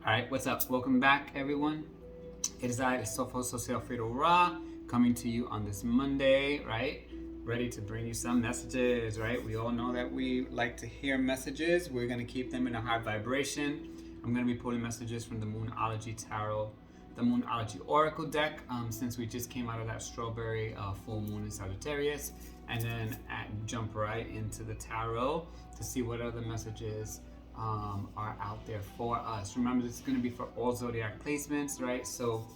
Alright, what's up? Welcome back, everyone. It is I, Sofo Alfredo Ra, coming to you on this Monday, right? Ready to bring you some messages, right? We all know that we like to hear messages. We're going to keep them in a high vibration. I'm going to be pulling messages from the Moonology Tarot, the Moonology Oracle deck, since we just came out of that strawberry full moon in Sagittarius, and then jump right into the tarot to see what other messages are out there for us. Remember, this is going to be for all Zodiac placements, right? So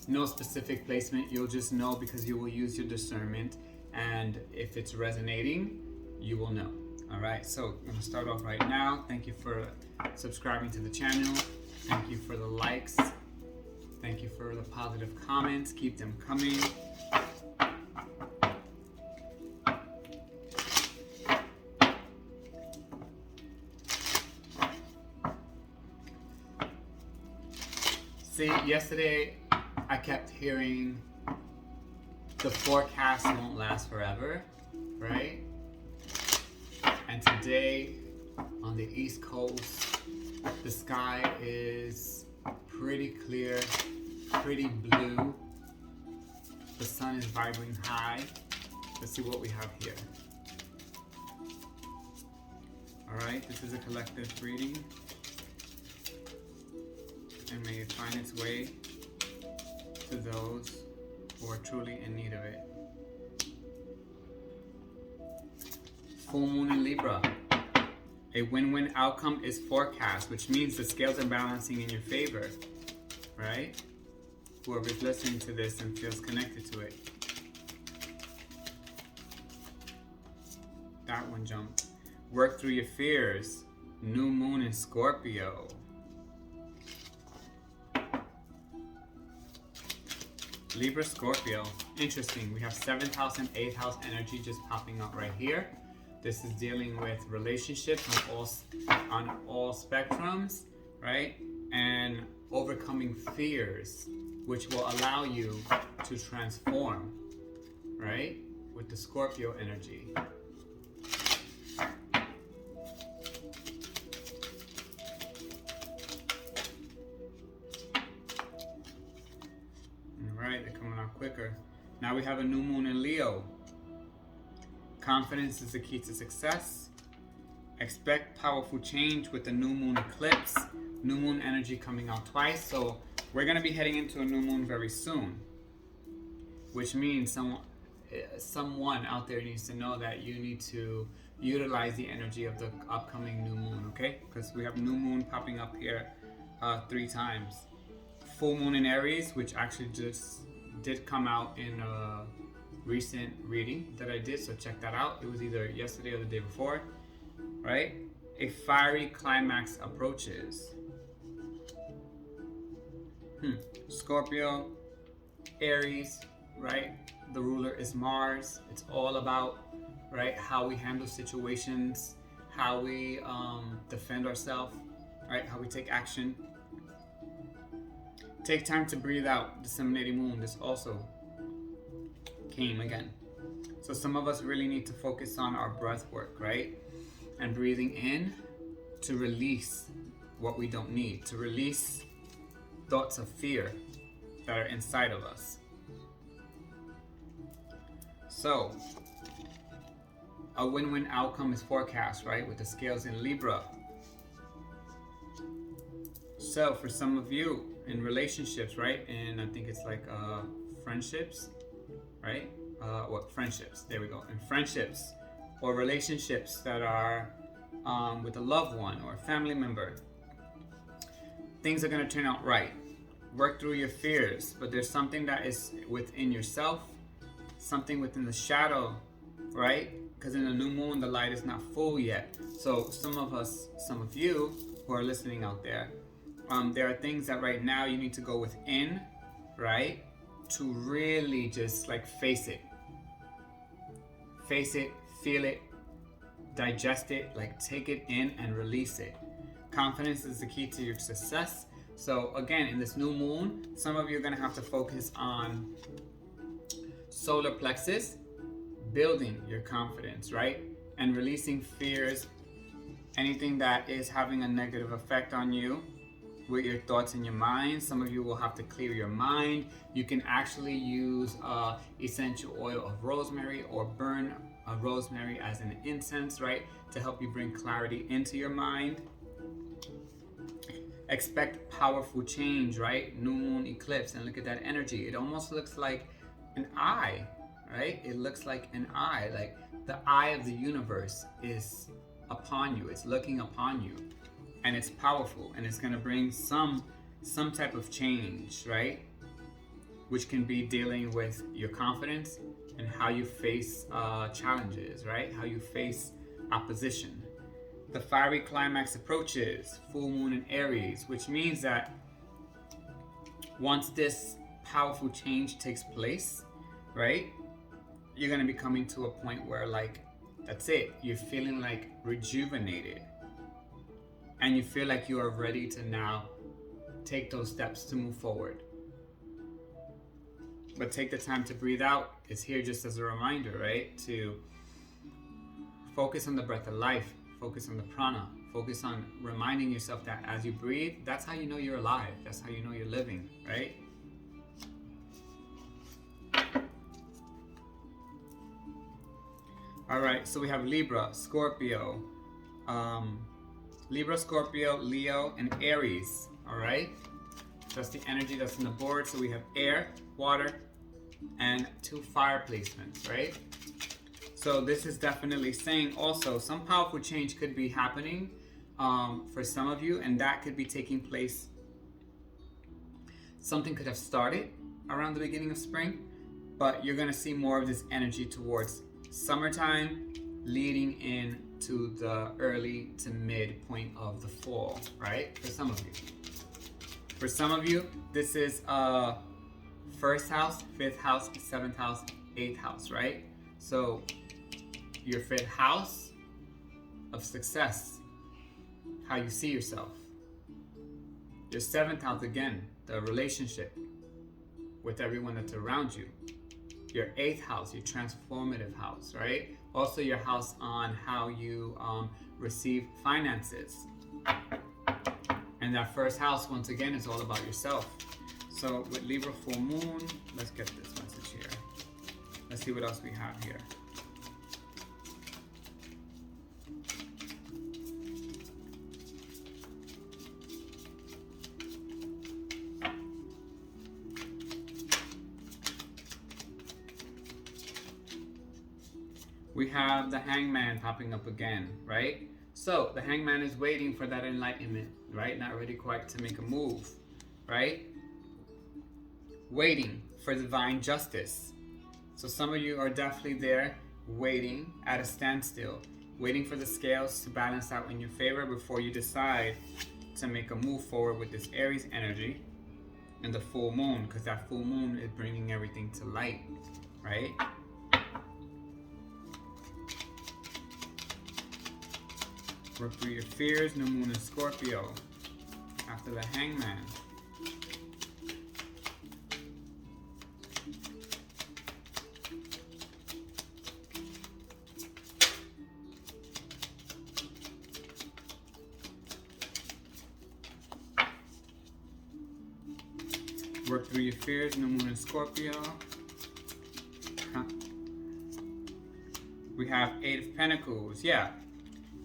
no specific placement, you'll just know because you will use your discernment, and if it's resonating, you will know. All right, so I'm going to start off right now. Thank you for subscribing to the channel. Thank you for the likes. Thank you for the positive comments. Keep them coming. See, yesterday I kept hearing the forecast won't last forever, right? And today on the East Coast, the sky is pretty clear, pretty blue. The sun is vibrating high. Let's see what we have here. All right, this is a collective reading. And may it find its way to those who are truly in need of it. Full moon in Libra. A win-win outcome is forecast, which means the scales are balancing in your favor, right? Whoever's listening to this and feels connected to it. That one jumped. Work through your fears. New moon in Scorpio. Libra, Scorpio. Interesting. We have 7th house and 8th house energy just popping up right here. This is dealing with relationships on all spectrums, right? And overcoming fears, which will allow you to transform, right? With the Scorpio energy. Alright, they're coming out quicker. Now we have a new moon in Leo. Confidence is the key to success. Expect powerful change with the new moon eclipse. New moon energy coming out twice. So we're going to be heading into a new moon very soon. Which means someone out there needs to know that you need to utilize the energy of the upcoming new moon, okay? Because we have new moon popping up here 3 times. Full moon in Aries, which actually just did come out in a recent reading that I did, so check that out. It was either yesterday or the day before, right? A fiery climax approaches. Scorpio, Aries, right? The ruler is Mars. It's all about, right, how we handle situations, how we defend ourselves, right? How we take action. Take time to breathe out. Disseminating moon. This also came again. So some of us really need to focus on our breath work, right? And breathing in to release what we don't need. To release thoughts of fear that are inside of us. So a win-win outcome is forecast, right? With the scales in Libra. So for some of you, in relationships, right? And I think it's like friendships, right? Friendships, there we go. In friendships or relationships that are with a loved one or a family member, things are going to turn out right. Work through your fears, but there's something that is within yourself, something within the shadow, right? Because in the new moon, the light is not full yet. So some of you who are listening out there, there are things that right now you need to go within, right? To really just like face it, feel it, digest it, like take it in and release it. Confidence is the key to your success. So again, in this new moon, some of you are going to have to focus on solar plexus, building your confidence, right? And releasing fears, anything that is having a negative effect on you, with your thoughts in your mind. Some of you will have to clear your mind. You can actually use essential oil of rosemary or burn rosemary as an incense, right? To help you bring clarity into your mind. Expect powerful change, right? New moon eclipse, and look at that energy. It almost looks like an eye, right? It looks like an eye, like the eye of the universe is upon you. It's looking upon you, and it's powerful, and it's going to bring some type of change, right? Which can be dealing with your confidence and how you face challenges, right? How you face opposition. The fiery climax approaches, full moon in Aries, which means that once this powerful change takes place, right, you're going to be coming to a point where, like, that's it. You're feeling like rejuvenated, and you feel like you are ready to now take those steps to move forward. But take the time to breathe out. It's here just as a reminder, right? To focus on the breath of life, focus on the prana, focus on reminding yourself that as you breathe, that's how you know you're alive. That's how you know you're living, right? All right, so we have Libra, Scorpio, Scorpio, Leo, and Aries. All right, that's the energy that's on the board. So we have air, water, and 2 fire placements, right? So this is definitely saying also some powerful change could be happening for some of you, and that could be taking place. Something could have started around the beginning of spring, but you're going to see more of this energy towards summertime, leading into the early to mid point of the fall, right? For some of you. For some of you, this is first house, 5th house, 7th house, 8th house, right? So your 5th house of success, how you see yourself. Your 7th house, again, the relationship with everyone that's around you. Your 8th house, your transformative house, right? Also your house on how you receive finances. And that first house, once again, is all about yourself. So with Libra full moon, let's get this message here. Let's see what else we have here. We have the Hangman popping up again, right? So the Hangman is waiting for that enlightenment, right? Not ready quite to make a move, right? Waiting for divine justice. So some of you are definitely there, waiting at a standstill, waiting for the scales to balance out in your favor before you decide to make a move forward with this Aries energy and the full moon, because that full moon is bringing everything to light, right? Work through your fears, new moon in Scorpio. After the Hangman. Work through your fears, new moon in Scorpio. We have 8 of Pentacles. Yeah.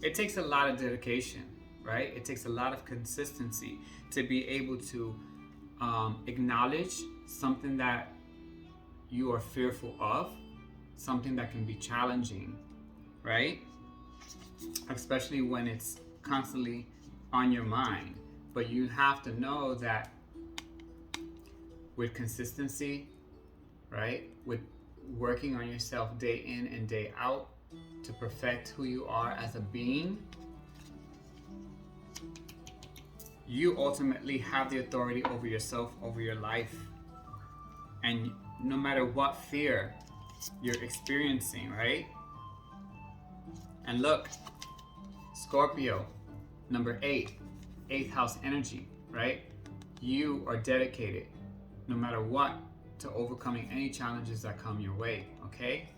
It takes a lot of dedication, right? It takes a lot of consistency to be able to acknowledge something that you are fearful of, something that can be challenging, right? Especially when it's constantly on your mind. But you have to know that with consistency, right? With working on yourself day in and day out, to perfect who you are as a being, you ultimately have the authority over yourself, over your life. And no matter what fear you're experiencing, right? And look, Scorpio, number 8, 8th house energy, right? You are dedicated, no matter what, to overcoming any challenges that come your way, okay?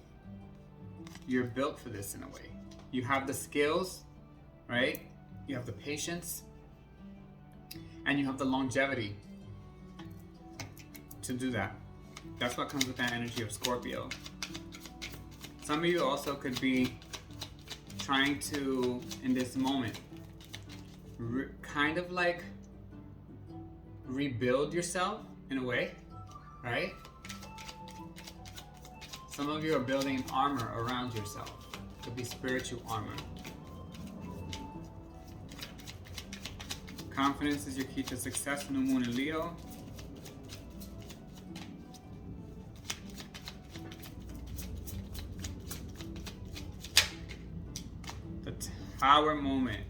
You're built for this in a way. You have the skills, right? You have the patience, and you have the longevity to do that. That's what comes with that energy of Scorpio. Some of you also could be trying to, in this moment, kind of like rebuild yourself in a way, right? Some of you are building armor around yourself. It could be spiritual armor. Confidence is your key to success, new moon in Leo. The Tower moment.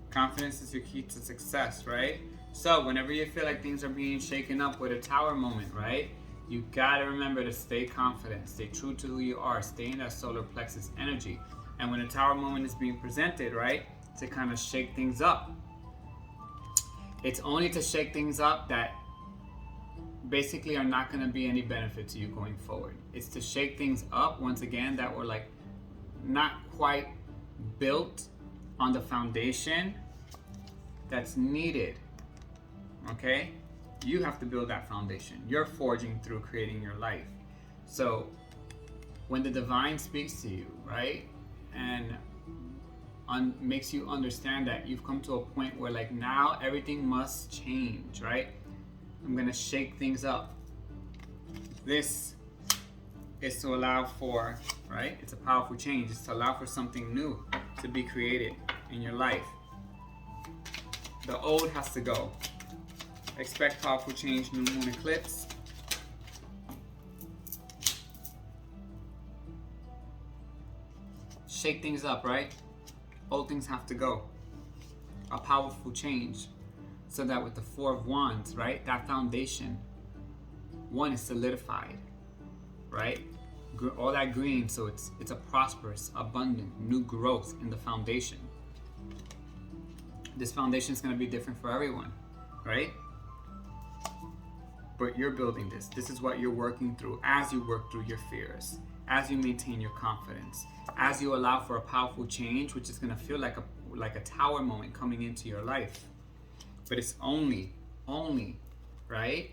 Confidence is your key to success, right? So whenever you feel like things are being shaken up with a Tower moment, right? You gotta remember to stay confident, stay true to who you are, stay in that solar plexus energy. And when a Tower moment is being presented, right, to kind of shake things up, it's only to shake things up that basically are not going to be any benefit to you going forward. It's to shake things up, once again, that were like not quite built on the foundation that's needed. Okay? You have to build that foundation. You're forging through creating your life. So when the divine speaks to you, right, and makes you understand that you've come to a point where like now everything must change, right? I'm gonna shake things up. This is to allow for, right? It's a powerful change. It's to allow for something new to be created in your life. The old has to go. Expect powerful change, new moon eclipse. Shake things up, right? Old things have to go. A powerful change. So that with the Four of Wands, right? That foundation, one, is solidified, right? All that green, so it's a prosperous, abundant, new growth in the foundation. This foundation is going to be different for everyone, right? But you're building this. This is what you're working through as you work through your fears, as you maintain your confidence, as you allow for a powerful change, which is going to feel like a Tower moment coming into your life. But it's only, right,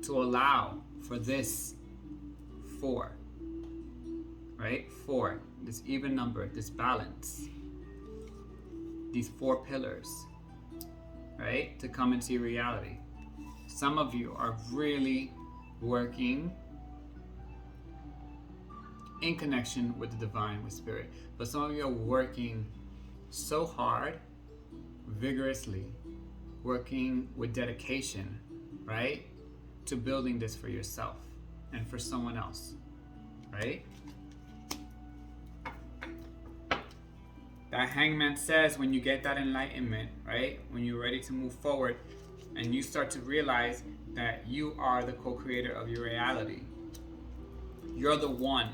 to allow for this 4, right? 4, this even number, this balance, these 4 pillars, right, to come into your reality. Some of you are really working in connection with the divine, with spirit. But some of you are working so hard, vigorously, working with dedication, right, to building this for yourself and for someone else, right? That Hangman says when you get that enlightenment, right, when you're ready to move forward and you start to realize that you are the co-creator of your reality. You're the one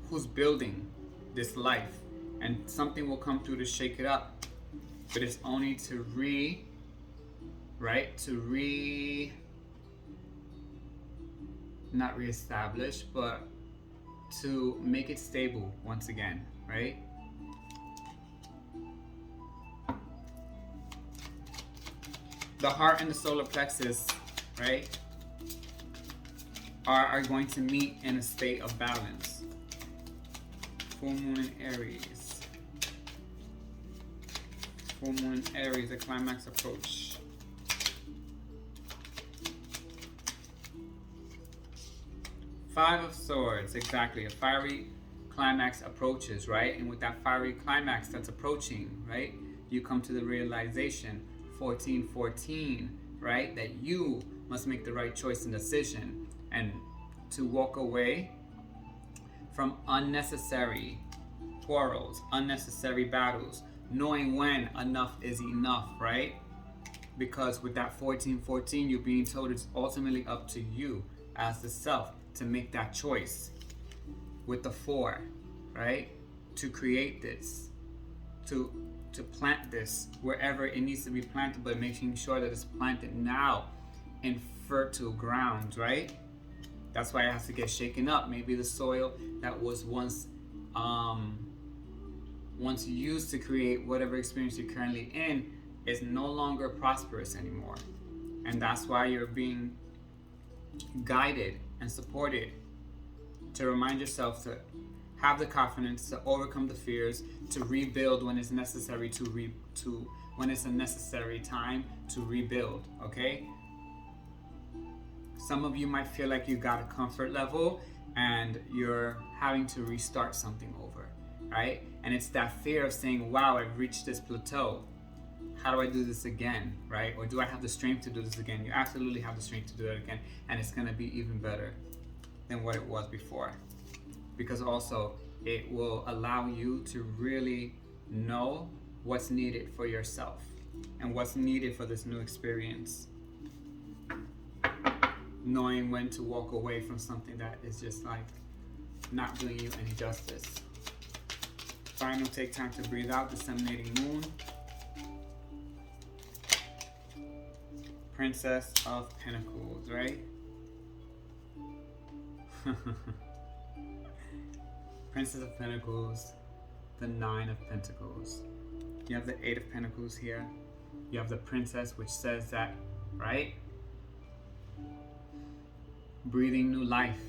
who's building this life, and something will come through to shake it up. But it's only to not reestablish, but to make it stable once again, right? The heart and the solar plexus, right, are going to meet in a state of balance. Full moon in Aries. Full moon in Aries, a climax approach. Five of Swords, exactly. A fiery climax approaches, right? And with that fiery climax that's approaching, right, you come to the realization, 1414, right, that you must make the right choice and decision and to walk away from unnecessary quarrels, unnecessary battles, knowing when enough is enough, right? Because with that 1414, you're being told it's ultimately up to you as the self to make that choice. With the 4, right, to create this, to plant this wherever it needs to be planted, but making sure that it's planted now in fertile ground, right? That's why it has to get shaken up. Maybe the soil that was once used to create whatever experience you're currently in is no longer prosperous anymore. And that's why you're being guided and supported to remind yourself to have the confidence to overcome the fears, to rebuild when it's necessary, when it's a necessary time to rebuild. Okay, some of you might feel like you got a comfort level and you're having to restart something over, right? And it's that fear of saying, wow, I've reached this plateau, how do I do this again, right? Or do I have the strength to do this again? You absolutely have the strength to do it again, and it's going to be even better than what it was before. Because also, it will allow you to really know what's needed for yourself and what's needed for this new experience. Knowing when to walk away from something that is just like not doing you any justice. Final, take time to breathe out, disseminating moon. Princess of Pentacles, right? Princess of Pentacles, the Nine of Pentacles. You have the Eight of Pentacles here. You have the Princess, which says that, right? Breathing new life.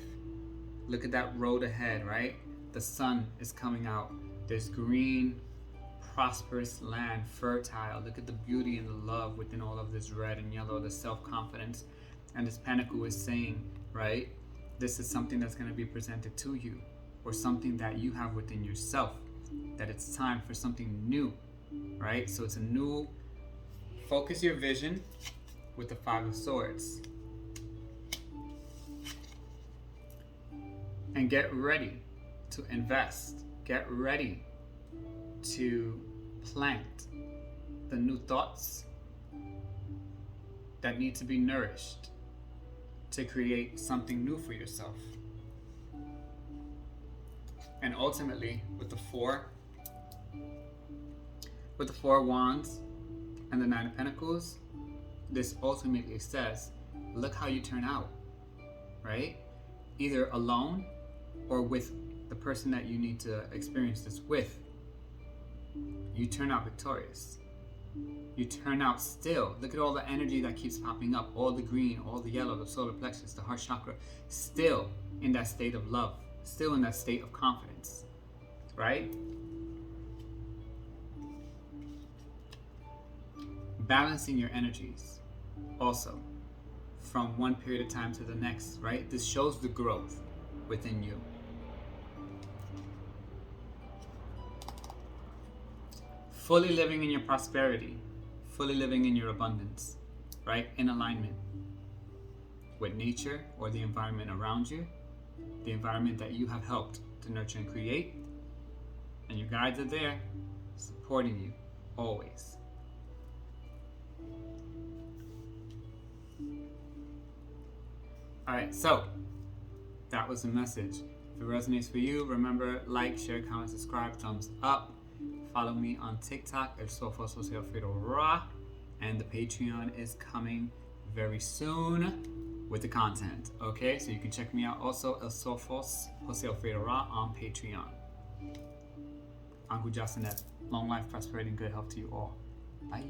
Look at that road ahead, right? The sun is coming out. There's green, prosperous land, fertile. Look at the beauty and the love within all of this red and yellow, the self-confidence. And this pentacle is saying, right, this is something that's going to be presented to you, or something that you have within yourself, that it's time for something new, right? So it's a new, focus your vision with the Five of Swords. And get ready to invest. Get ready to plant the new thoughts that need to be nourished to create something new for yourself. And ultimately, with the Four Wands and the Nine of Pentacles, this ultimately says, look how you turn out, right? Either alone or with the person that you need to experience this with. You turn out victorious. You turn out still. Look at all the energy that keeps popping up, all the green, all the yellow, the solar plexus, the heart chakra, still in that state of love, still in that state of confidence, right? Balancing your energies also from one period of time to the next, right? This shows the growth within you. Fully living in your prosperity, fully living in your abundance, right? In alignment with nature or the environment around you, the environment that you have helped to nurture and create, and your guides are there supporting you always. All right, so that was the message. If it resonates for you, remember, like, share, comment, subscribe, thumbs up. Follow me on TikTok, El Sofo Social Fredo Ra, and the Patreon is coming very soon with the content. Okay, so you can check me out also, El Sofo Social Fredo Ra on Patreon. I'm Udja, Seneb. Long life, prosperity, and good health to you all. Bye.